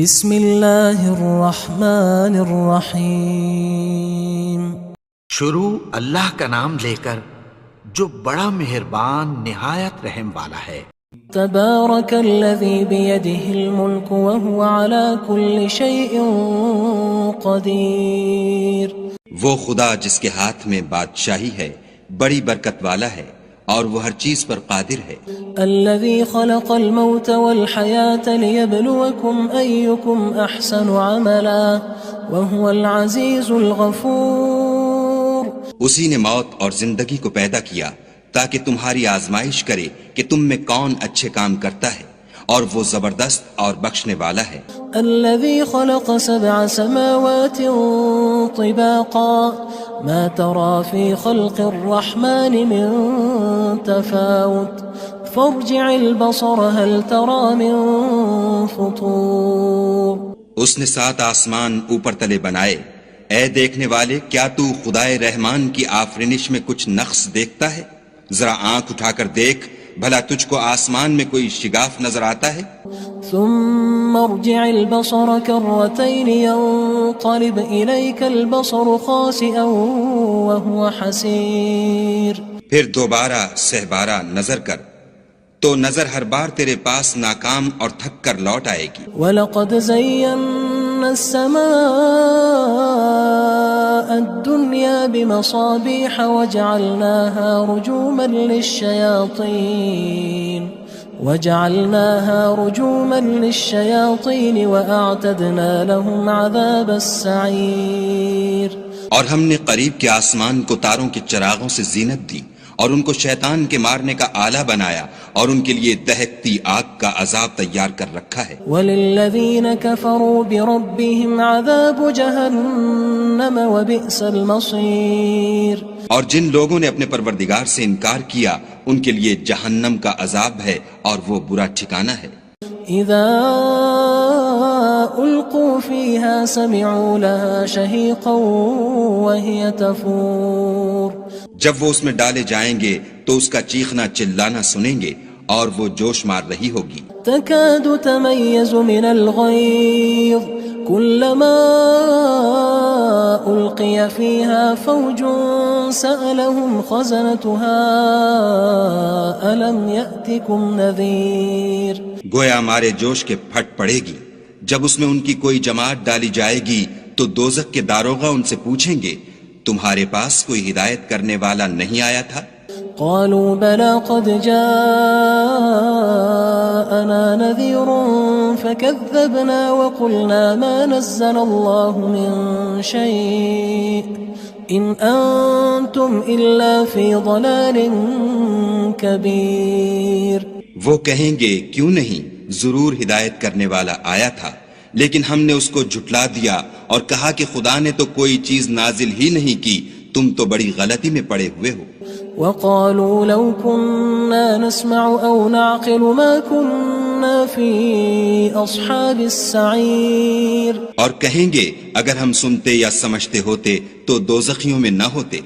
بسم اللہ الرحمن الرحیم۔ شروع اللہ کا نام لے کر جو بڑا مہربان نہایت رحم والا ہے۔ تبارک الذی بیدہ الملک وہو علی کل شیء قدیر۔ وہ خدا جس کے ہاتھ میں بادشاہی ہے بڑی برکت والا ہے اور وہ ہر چیز پر قادر ہے۔ الذي خلق الموت والحياة ليبلوكم أيكم أحسن عملا وهو العزيز الغفور۔ اسی نے موت اور زندگی کو پیدا کیا تاکہ تمہاری آزمائش کرے کہ تم میں کون اچھے کام کرتا ہے، اور وہ زبردست اور بخشنے والا ہے۔ الذي خلق 7 سماوات طباقا ما ترى في خلق الرحمن من تفاوت فارجع البصر هل ترى من فطور۔ اس نے 7 آسمان اوپر تلے بنائے، اے دیکھنے والے کیا تو خدائے رحمان کی آفرینش میں کچھ نقص دیکھتا ہے؟ ذرا آنکھ اٹھا کر دیکھ، بھلا تجھ کو آسمان میں کوئی شگاف نظر آتا ہے؟ ثم ارجع البصر كرتين ينقلب إليك البصر خاسئا وهو حسير۔ پھر دوبارہ سہبارہ نظر کر تو نظر ہر بار تیرے پاس ناکام اور تھک کر لوٹ آئے گی۔ وَلَقَدْ زَيَّنَّا السَّمَاءَ الدُّنْيَا بِمَصَابِيحَ وَجَعَلْنَاهَا رُجُومًا لِلشَّيَاطِينِ وَأَعْتَدْنَا لَهُمْ عَذَابَ السَّعِيرِ۔ اور ہم نے قریب کے آسمان کو تاروں کے چراغوں سے زینت دی اور ان کو شیطان کے مارنے کا آلہ بنایا، اور ان کے لیے دہکتی آگ کا عذاب تیار کر رکھا ہے۔ وَلِلَّذِينَ كَفَرُوا بِرَبِّهِمْ عَذَابُ جَهَنَّمَ وَبِئْسَ الْمَصِيرُ۔ اور جن لوگوں نے اپنے پروردگار سے انکار کیا ان کے لیے جہنم کا عذاب ہے اور وہ برا ٹھکانہ ہے۔ اذا القوا فيها سمعوا لها شهيقا وهي تفور۔ جب وہ اس میں ڈالے جائیں گے تو اس کا چیخنا چلانا سنیں گے اور وہ جوش مار رہی ہوگی۔ تكاد تميز من الغيظ كلما ألقي فيها فوج سألهم خزنتها ألم يأتكم نذير۔ گویا ہمارے جوش کے پھٹ پڑے گی جب اس میں ان کی کوئی جماعت ڈالی جائے گی تو دوزخ کے داروغہ ان سے پوچھیں گے تمہارے پاس کوئی ہدایت کرنے والا نہیں آیا تھا؟ قالوا بلى قد جاءنا نذير فكذبنا وقلنا ما نزل الله من شيء إن أنتم إلا في ضلال كبير۔ وہ کہیں گے کیوں نہیں، ضرور ہدایت کرنے والا آیا تھا، لیکن ہم نے اس کو جھٹلا دیا اور کہا کہ خدا نے تو کوئی چیز نازل ہی نہیں کی، تم تو بڑی غلطی میں پڑے ہوئے ہو۔ وقالوا لو كنا نسمع أو نعقل ما كنا في أصحاب السعير۔ اور کہیں گے اگر ہم سنتے یا سمجھتے ہوتے تو دوزخیوں میں نہ ہوتے۔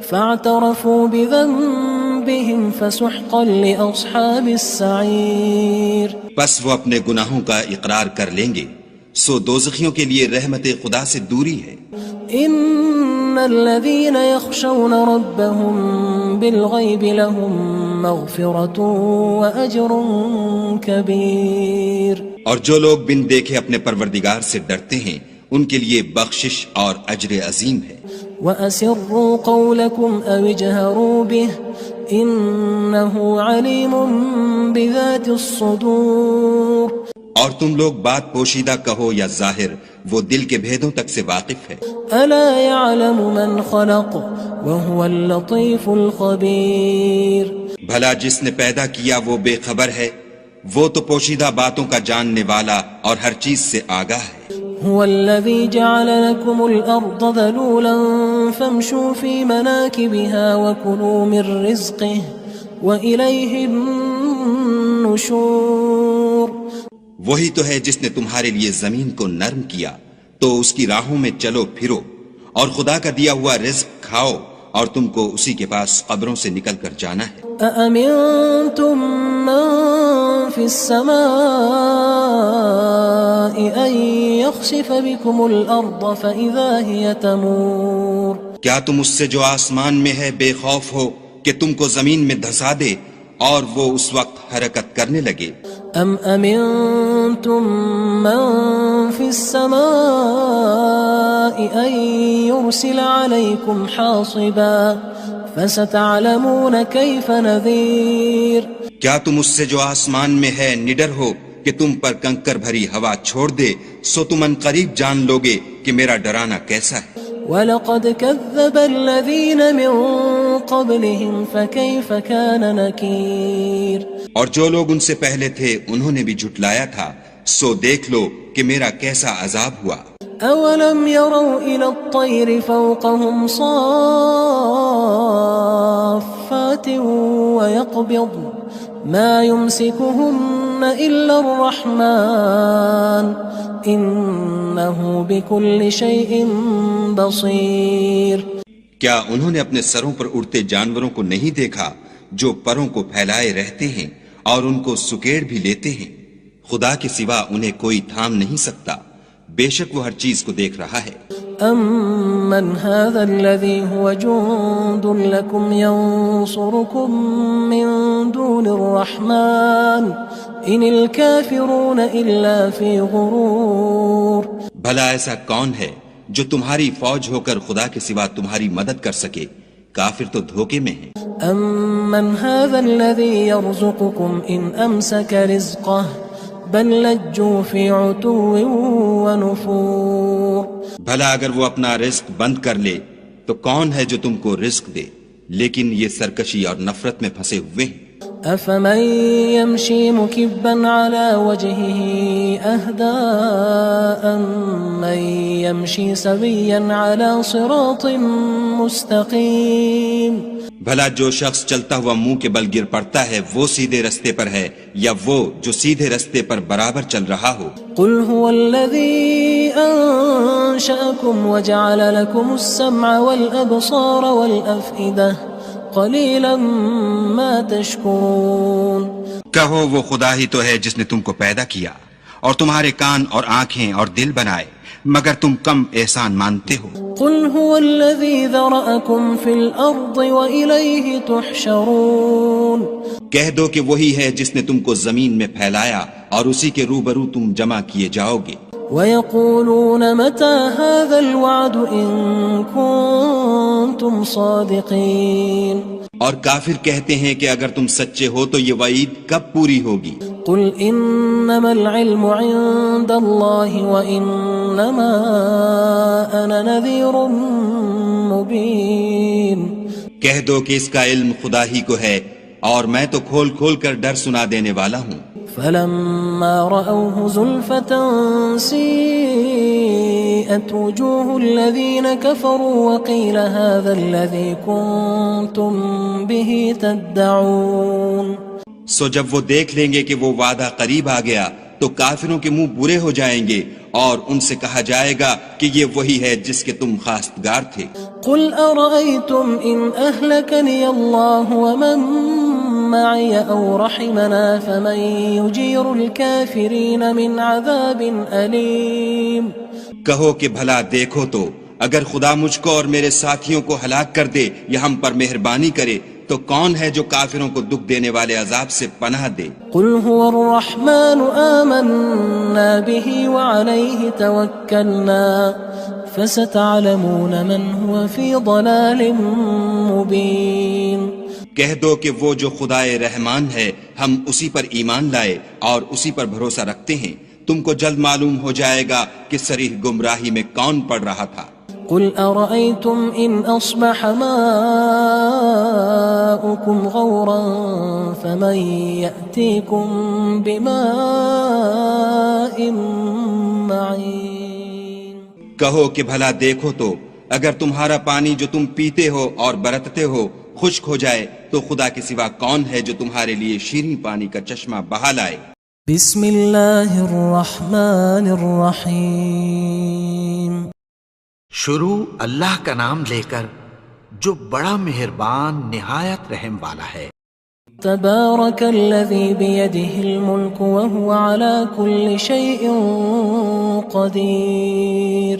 فاعترفوا بذنبهم فسحقا لأصحاب السعير۔ پس وہ اپنے گناہوں کا اقرار کر لیں گے، سو دوزخیوں کے لیے رحمت خدا سے دوری ہے۔ ان الذين يخشون ربهم بالغيب لهم مغفرة واجر كبير۔ اور جو لوگ بن دیکھے اپنے پروردگار سے ڈرتے ہیں ان کے لیے بخشش اور اجر عظیم ہے۔ وَأَسِرُّوا قَوْلَكُمْ أَوِ اجْهَرُوا بِهِ إِنَّهُ عَلِيمٌ بِذَاتِ الصُّدُورِ۔ اور تم لوگ بات پوشیدہ کہو یا ظاہر، وہ دل کے بھیدوں تک سے واقف ہے۔ أَلَا يَعْلَمُ مَنْ خَلَقَ وَهُوَ اللَّطِيفُ الْخَبِيرُ۔ بھلا جس نے پیدا کیا وہ بے خبر ہے، وہ تو پوشیدہ باتوں کا جاننے والا اور ہر چیز سے آگاہ ہے۔ هو الذي جعل لكم الأرض ذلولا فامشوا في مناكبها وكلوا من رزقه وإليه النشور۔ وہی تو ہے جس نے تمہارے لیے زمین کو نرم کیا تو اس کی راہوں میں چلو پھرو اور خدا کا دیا ہوا رزق کھاؤ، اور تم کو اسی کے پاس قبروں سے نکل کر جانا ہے۔ أأمنتم من في السماء أن يخسف بكم الأرض فإذا هي تمور کیا تم اس سے جو آسمان میں ہے بے خوف ہو کہ تم کو زمین میں دھسا دے اور وہ اس وقت حرکت کرنے لگے؟ أم أمنتم من في السماء أن يرسل عليكم حاصبا فستعلمون كيف نذير کیا تم اس سے جو آسمان میں ہے نڈر ہو کہ تم پر کنکر بھری ہوا چھوڑ دے، سو تم ان قریب جان لوگے کہ میرا ڈرانا کیسا ہے۔ وَلَقَدْ كَذَّبَ الَّذِينَ مِن قَبْلِهِمْ فَكَيْفَ كَانَ نَكِيرٌ اور جو لوگ ان سے پہلے تھے انہوں نے بھی جھٹلایا تھا، سو دیکھ لو کہ میرا کیسا عذاب ہوا۔ أَوَلَمْ يَرَوْا إِلَى الطَّيْرِ فَوْقَهُمْ صَافَّاتٍ وَيَقْبِضْنَ مَا يُمْسِكُهُنَّ إِلَّا الرَّحْمَنُ إِنَّهُ بِكُلِّ شَيْءٍ بَصِيرٌ کیا انہوں نے اپنے سروں پر اڑتے جانوروں کو نہیں دیکھا جو پروں کو پھیلائے رہتے ہیں اور ان کو سکیڑ بھی لیتے ہیں؟ خدا کے سوا انہیں کوئی تھام نہیں سکتا، بے شک وہ ہر چیز کو دیکھ رہا ہے۔ أَمَّنْ هَذَا الَّذِي هُوَ جُندٌ لَكُمْ يَنصُرُكُم مِّن دُونِ الرَّحْمَنِ إِنِ الْكَافِرُونَ إِلَّا فِي غُرُورٍ بھلا ایسا کون ہے جو تمہاری فوج ہو کر خدا کے سوا تمہاری مدد کر سکے؟ کافر تو دھوکے میں ہیں۔ أَمَّنْ هَذَا الَّذِي يَرْزُقُكُمْ إِنْ أَمْسَكَ رِزْقَهُ بَلْ لَجُّوا فِي عُتُوٍّ وَنُفُورٍ بھلا اگر وہ اپنا رزق بند کر لے تو کون ہے جو تم کو رزق دے؟ لیکن یہ سرکشی اور نفرت میں پھنسے ہوئے ہیں۔ أَفَمَن يَمْشِي مُكِبًّا عَلَى وَجْهِهِ أَهْدَىٰ أَمَّن يَمْشِي سَوِيًّا عَلَى صِرَاطٍ مُّسْتَقِيمٍ بھلا جو شخص چلتا ہوا منہ کے بل گر پڑتا ہے وہ سیدھے رستے پر ہے یا وہ جو سیدھے رستے پر برابر چل رہا ہو؟ قُلْ هُوَ الَّذِي أَنشَأَكُمْ وَجَعَلَ لَكُمُ السَّمْعَ وَالْأَبْصَارَ وَالْأَفْئِدَةَ قَلِيلًا مَا تَشْكُرُونَ کہو وہ خدا ہی تو ہے جس نے تم کو پیدا کیا اور تمہارے کان اور آنکھیں اور دل بنائے، مگر تم کم احسان مانتے ہو۔ قُلْ هُوَ الَّذِي ذَرَأَكُمْ فِي الْأَرْضِ وَإِلَيْهِ تُحْشَرُونَ کہہ دو کہ وہی ہے جس نے تم کو زمین میں پھیلایا اور اسی کے روبرو تم جمع کیے جاؤ گے۔ وَيَقُولُونَ مَتَى هَذَا الْوَعْدُ إِن كُنتُمْ صَادِقِينَ اور کافر کہتے ہیں کہ اگر تم سچے ہو تو یہ وعید کب پوری ہوگی؟ قُلْ إِنَّمَا الْعِلْمُ عِندَ اللَّهِ وَإِنَّمَا أَنَا نَذِيرٌ مُبِينٌ کہہ دو کہ اس کا علم خدا ہی کو ہے اور میں تو کھول کھول کر ڈر سنا دینے والا ہوں۔ فَلَمَّا رَأَوْهُ زُلْفَةً سِيئَتْ وُجُوهُ الَّذِينَ كَفَرُوا وَقِيلَ هَذَا الَّذِي كُنتُم بِهِ تَدَّعُونَ سو جب وہ دیکھ لیں گے کہ وہ وعدہ قریب آ گیا تو کافروں کے منہ برے ہو جائیں گے اور ان سے کہا جائے گا کہ یہ وہی ہے جس کے تم خواستگار تھے۔ قُلْ أَرَأَيْتُمْ إِنْ أَهْلَكَنِيَ اللَّهُ وَمَن مَّعِيَ أَوْ رَحِمَنَا فَمَن يُجِيرُ الْكَافِرِينَ مِنْ عَذَابٍ أَلِيمٍ کہو کہ بھلا دیکھو تو اگر خدا مجھ کو اور میرے ساتھیوں کو ہلاک کر دے یا ہم پر مہربانی کرے تو کون ہے جو کافروں کو دکھ دینے والے عذاب سے پناہ دے؟ قُلْ هُوَ الرَّحْمَنُ آمَنَّا بِهِ وَعَلَيْهِ تَوَكَّلْنَا فَسَتَعْلَمُونَ مَنْ هُوَ فِي ضَلَالٍ مُبِينٍ کہہ دو کہ وہ جو خدائے رحمان ہے ہم اسی پر ایمان لائے اور اسی پر بھروسہ رکھتے ہیں، تم کو جلد معلوم ہو جائے گا کہ صریح گمراہی میں کون پڑ رہا تھا۔ قُلْ أَرَأَيْتُمْ إِنْ أَصْبَحَ مَاؤُكُمْ غَوْرًا فَمَنْ يَأْتِيكُمْ بِمَاءٍ مَّعِينٍ کہو کہ بھلا دیکھو تو اگر تمہارا پانی جو تم پیتے ہو اور برتتے ہو خشک ہو جائے تو خدا کے سوا کون ہے جو تمہارے لیے شیریں پانی کا چشمہ بہا لائے؟ بسم اللہ الرحمن الرحیم شروع اللہ کا نام لے کر جو بڑا مہربان نہایت رحم والا ہے۔ تبارك الذي بيده الملك وهو على كل شيء قدير.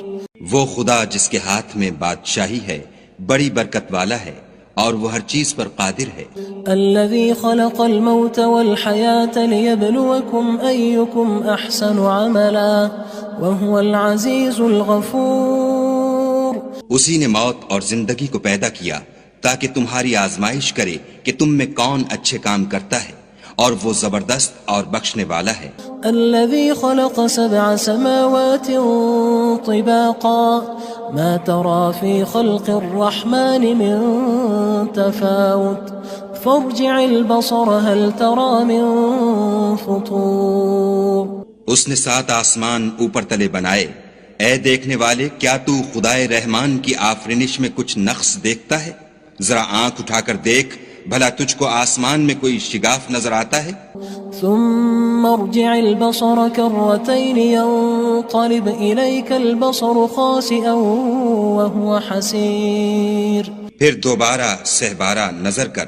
وہ خدا جس کے ہاتھ میں بادشاہی ہے بڑی برکت والا ہے اور وہ ہر چیز پر قادر ہے. الذي خلق الموت والحياة ليبلوكم أيكم أحسن عملا وهو العزيز الغفور. اسی نے موت اور زندگی کو پیدا کیا تاکہ تمہاری آزمائش کرے کہ تم میں کون اچھے کام کرتا ہے اور وہ زبردست اور بخشنے والا ہے. الذي خلق 7 سماوات طباقا ما ترى في خلق الرحمن من تفاوت فارجع البصر هل ترى من فطور. اس نے 7 آسمان اوپر تلے بنائے. اے دیکھنے والے کیا تو خدائے رحمان کی آفرینش میں کچھ نقص دیکھتا ہے؟ ذرا آنکھ اٹھا کر دیکھ بھلا تجھ کو آسمان میں کوئی شگاف نظر آتا ہے؟ ثم ارجع البصر كرتين ينقلب إليك البصر خاسئا وهو حسير. پھر دوبارہ سہبارہ نظر کر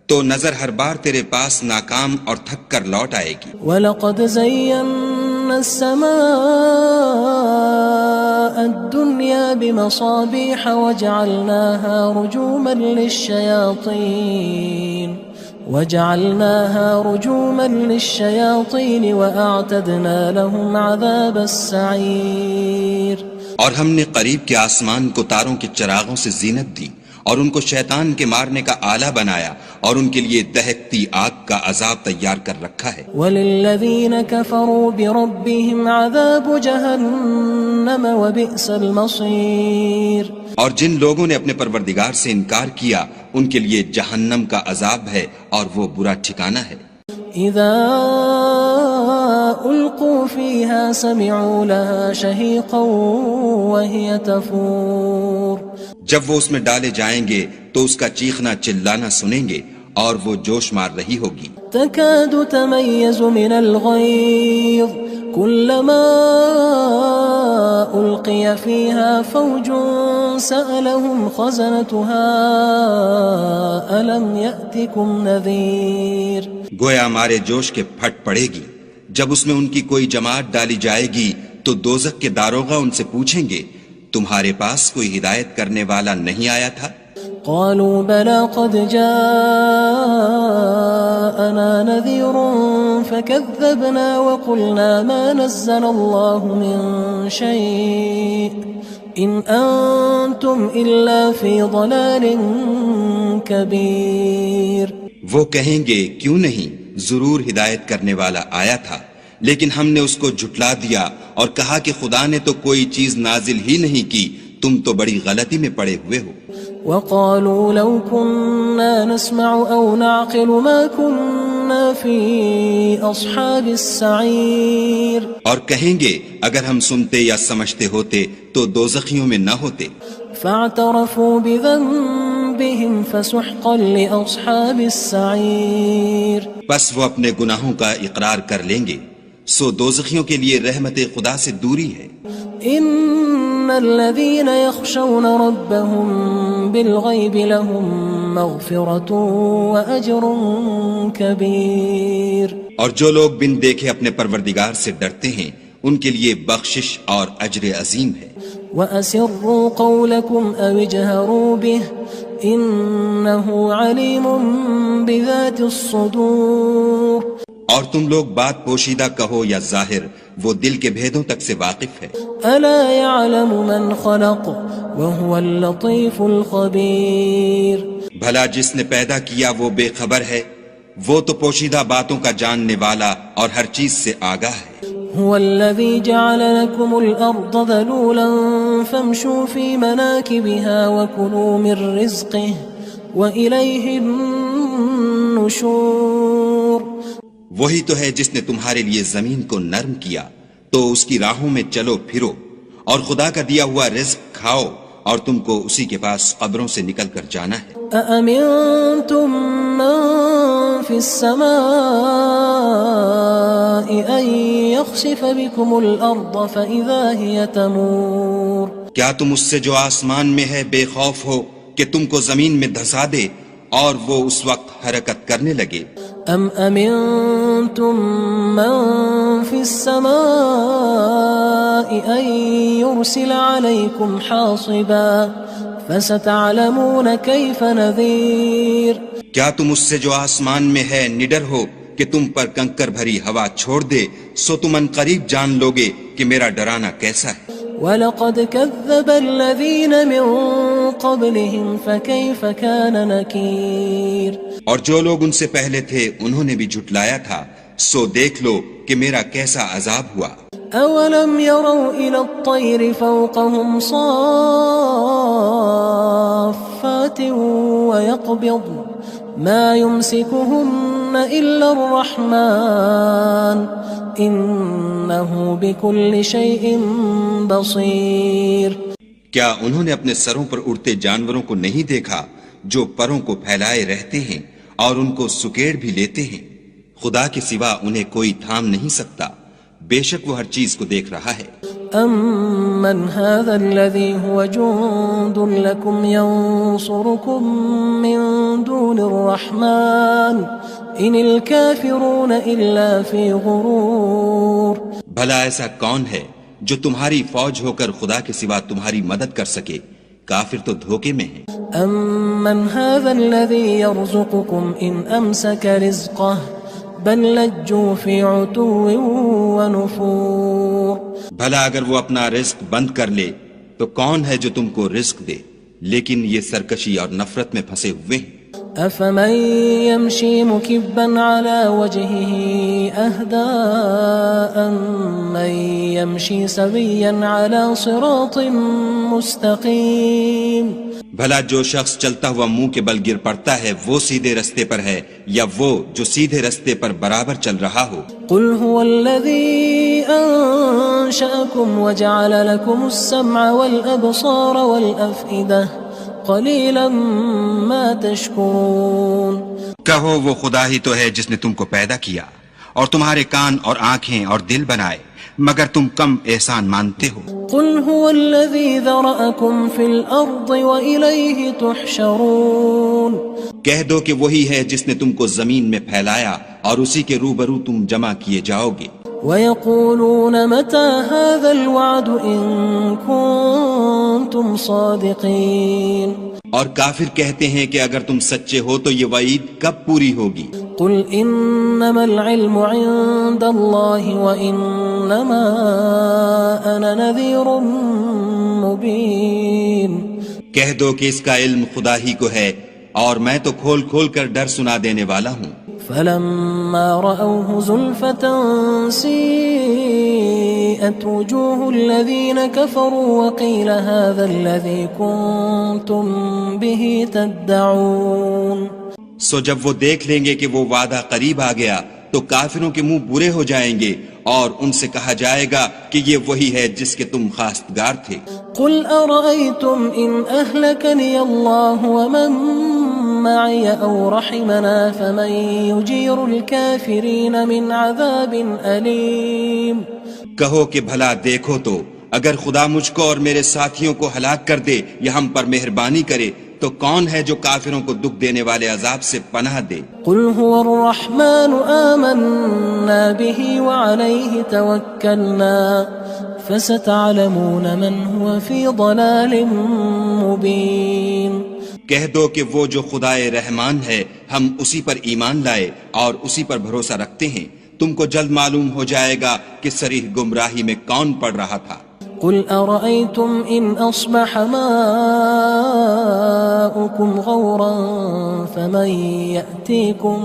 تو نظر ہر بار تیرے پاس ناکام اور تھک کر لوٹ آئے گی. وَلَقَدْ زَيَّنَّا السَّمَاءَ الدُّنْيَا بِمَصَابِيحَ وَجَعَلْنَاهَا رُجُومًا لِلشَّيَاطِينِ وَأَعْتَدْنَا لَهُمْ عَذَابَ السَّعِيرِ. اور ہم نے قریب کے آسمان کو تاروں کے چراغوں سے زینت دی اور ان کو شیطان کے مارنے کا آلہ بنایا اور ان کے لیے دہکتی آگ کا عذاب تیار کر رکھا ہے. وَلِلَّذِينَ كَفَرُوا بِرَبِّهِمْ عَذَابُ جَهَنَّمَ وَبِئْسَ الْمَصِيرُ. اور جن لوگوں نے اپنے پروردگار سے انکار کیا ان کے لیے جہنم کا عذاب ہے اور وہ برا ٹھکانہ ہے. اذا القوا فيها سمعوا لها شهيقا وهي تفور. جب وہ اس میں ڈالے جائیں گے تو اس کا چیخنا چلانا سنیں گے اور وہ جوش مار رہی ہوگی. تكاد تميز من الغيظ كلما ألقي فيها فوج سألهم خزنتها ألم يأتكم نذير. گویا ہمارے جوش کے پھٹ پڑے گی جب اس میں ان کی کوئی جماعت ڈالی جائے گی تو دوزخ کے داروغہ ان سے پوچھیں گے تمہارے پاس کوئی ہدایت کرنے والا نہیں آیا تھا؟ قالوا بلى قد جاءنا نذير فكذبنا وقلنا ما نزل الله من شيء إن أنتم إلا في ضلال كبير. وہ کہیں گے کیوں نہیں ضرور ہدایت کرنے والا آیا تھا لیکن ہم نے اس کو جھٹلا دیا اور کہا کہ خدا نے تو کوئی چیز نازل ہی نہیں کی تم تو بڑی غلطی میں پڑے ہوئے ہو. وقالوا لو كنا نسمع أو نعقل ما كنا في أصحاب السعير. اور کہیں گے اگر ہم سنتے یا سمجھتے ہوتے تو دوزخیوں میں نہ ہوتے. فاعترفوا بذنبهم فسحقا لأصحاب السعير. بس وہ اپنے گناہوں کا اقرار کر لیں گے سو دوزخیوں کے لیے رحمت خدا سے دوری ہے. ان الذين يخشون ربهم بالغيب لهم مغفرة واجر كبير. اور جو لوگ بن دیکھے اپنے پروردگار سے ڈرتے ہیں ان کے لیے بخشش اور اجر عظیم ہے. وَأَسِرُّوا قَوْلَكُمْ أَوِ اجْهَرُوا بِهِ إِنَّهُ عَلِيمٌ بِذَاتِ الصُّدُورِ. اور تم لوگ بات پوشیدہ کہو یا ظاہر وہ دل کے بھیدوں تک سے واقف ہے. أَلَا يَعْلَمُ مَنْ خَلَقَ وَهُوَ اللَّطِيفُ الْخَبِيرُ. بھلا جس نے پیدا کیا وہ بے خبر ہے وہ تو پوشیدہ باتوں کا جاننے والا اور ہر چیز سے آگاہ ہے. هو الذي جعل لكم الأرض ذلولا فامشوا في مناكبها وكلوا من رزقه وإليه النشور. وہی تو ہے جس نے تمہارے لیے زمین کو نرم کیا تو اس کی راہوں میں چلو پھرو اور خدا کا دیا ہوا رزق کھاؤ اور تم کو اسی کے پاس قبروں سے نکل کر جانا ہے. أأمنتم من في السماء أن يخسف بكم الأرض فإذا هي تمور. کیا تم اس سے جو آسمان میں ہے بے خوف ہو کہ تم کو زمین میں دھسا دے اور وہ اس وقت حرکت کرنے لگے. ام امنتم من في السماء ان يرسل عليكم حاصبا فستعلمون كيف نذير. کیا تم اس سے جو آسمان میں ہے نڈر ہو کہ تم پر کنکر بھری ہوا چھوڑ دے؟ سو تم ان قریب جان لوگے کہ میرا ڈرانا کیسا ہے. وَلَقَدْ كَذَّبَ الَّذِينَ مِن قَبْلِهِمْ فَكَيْفَ كَانَ نَكِيرٌ. اور جو لوگ ان سے پہلے تھے انہوں نے بھی جھٹلایا تھا، سو دیکھ لو کہ میرا کیسا عذاب ہوا. أَوَلَمْ يَرَوْا إِلَى الطَّيْرِ فَوْقَهُمْ صَافَّاتٍ وَيَقْبِضْنَ مَا يُمْسِكُهُنَّ إِلَّا الرَّحْمَنُ إِنَّهُ بِكُلِّ شَيْءٍ بَصِيرٌ. کیا انہوں نے اپنے سروں پر اڑتے جانوروں کو نہیں دیکھا جو پروں کو پھیلائے رہتے ہیں اور ان کو سکیڑ بھی لیتے ہیں؟ خدا کے سوا انہیں کوئی تھام نہیں سکتا، بے شک وہ ہر چیز کو دیکھ رہا ہے. أَمَّنْ هَذَا الَّذِي هُوَ جُندٌ لَكُمْ يَنصُرُكُم مِّن دُونِ الرَّحْمَنِ إِنِ الْكَافِرُونَ إِلَّا فِي غُرُورٍ. بھلا ایسا کون ہے جو تمہاری فوج ہو کر خدا کے سوا تمہاری مدد کر سکے؟ کافر تو دھوکے میں ہیں. أَمَّنْ هَذَا الَّذِي يَرْزُقُكُمْ إِنْ أَمْسَكَ رِزْقَهُ بَلْ لَجُّوا فِي عُتُوٍّ وَنُفُورٍ. بھلا اگر وہ اپنا رزق بند کر لے تو کون ہے جو تم کو رزق دے؟ لیکن یہ سرکشی اور نفرت میں پھنسے ہوئے ہیں. أَفَمَن يَمْشِي مُكِبًّا عَلَى وَجْهِهِ أَهْدَىٰ أَمَّن يَمْشِي سَوِيًّا عَلَى صِرَاطٍ مُّسْتَقِيمٍ. بھلا جو شخص چلتا ہوا منہ کے بل گر پڑتا ہے وہ سیدھے رستے پر ہے یا وہ جو سیدھے رستے پر برابر چل رہا ہو؟ قُلْ هُوَ الَّذِي أَنشَأَكُمْ وَجَعَلَ لَكُمُ السَّمْعَ وَالْأَبْصَارَ وَالْأَفْئِدَةَ قَلِيلًا مَا تَشْكُرُونَ. کہو وہ خدا ہی تو ہے جس نے تم کو پیدا کیا اور تمہارے کان اور آنکھیں اور دل بنائے، مگر تم کم احسان مانتے ہو. قُلْ هُوَ الَّذِي ذَرَأَكُمْ فِي الْأَرْضِ وَإِلَيْهِ تُحْشَرُونَ. کہہ دو کہ وہی ہے جس نے تم کو زمین میں پھیلایا اور اسی کے روبرو تم جمع کیے جاؤ گے. وَيَقُولُونَ مَتَى هَذَا الْوَعْدُ إِن كُنتُمْ صَادِقِينَ. اور کافر کہتے ہیں کہ اگر تم سچے ہو تو یہ وعید کب پوری ہوگی؟ قُلْ إِنَّمَا الْعِلْمُ عِندَ اللَّهِ وَإِنَّمَا أَنَا نَذِيرٌ مُّبِينٌ. کہہ دو کہ اس کا علم خدا ہی کو ہے اور میں تو کھول کھول کر ڈر سنا دینے والا ہوں. فَلَمَّا رَأَوْهُ زُلْفَةً سِيئَتْ وُجُوهُ الَّذِينَ كَفَرُوا وَقِيلَ هَذَا الَّذِي كُنتُم بِهِ تَدَّعُونَ. سو جب وہ دیکھ لیں گے کہ وہ وعدہ قریب آ گیا تو کافروں کے منہ برے ہو جائیں گے اور ان سے کہا جائے گا کہ یہ وہی ہے جس کے تم خواستگار تھے. قُلْ أَرَأَيْتُمْ إِنْ أَهْلَكَنِيَ اللَّهُ وَمَن مَّعِيَ أَوْ رَحِمَنَا فَمَن يُجِيرُ الْكَافِرِينَ مِنْ عَذَابٍ أَلِيمٍ. کہو کہ بھلا دیکھو تو اگر خدا مجھ کو اور میرے ساتھیوں کو ہلاک کر دے یا ہم پر مہربانی کرے تو کون ہے جو کافروں کو دکھ دینے والے عذاب سے پناہ دے؟ قُلْ هُوَ الرَّحْمَنُ آمَنَّا بِهِ وَعَلَيْهِ تَوَكَّلْنَا فَسَتَعْلَمُونَ مَنْ هُوَ فِي ضَلَالٍ مُّبِينٍ. کہہ دو کہ وہ جو خدائے رحمان ہے ہم اسی پر ایمان لائے اور اسی پر بھروسہ رکھتے ہیں، تم کو جلد معلوم ہو جائے گا کہ صریح گمراہی میں کون پڑ رہا تھا. قُلْ أَرَأَيْتُمْ إِنْ أَصْبَحَ مَاؤُكُمْ غَوْرًا فَمَن يَأْتِيكُم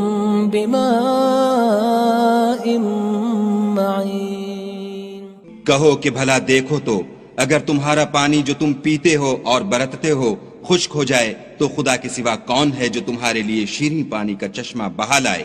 بِمَاءٍ مَّعِينٍ. کہو کہ بھلا دیکھو تو اگر تمہارا پانی جو تم پیتے ہو اور برتتے ہو خشک ہو جائے تو خدا کے سوا کون ہے جو تمہارے لیے شیریں پانی کا چشمہ بہا لائے؟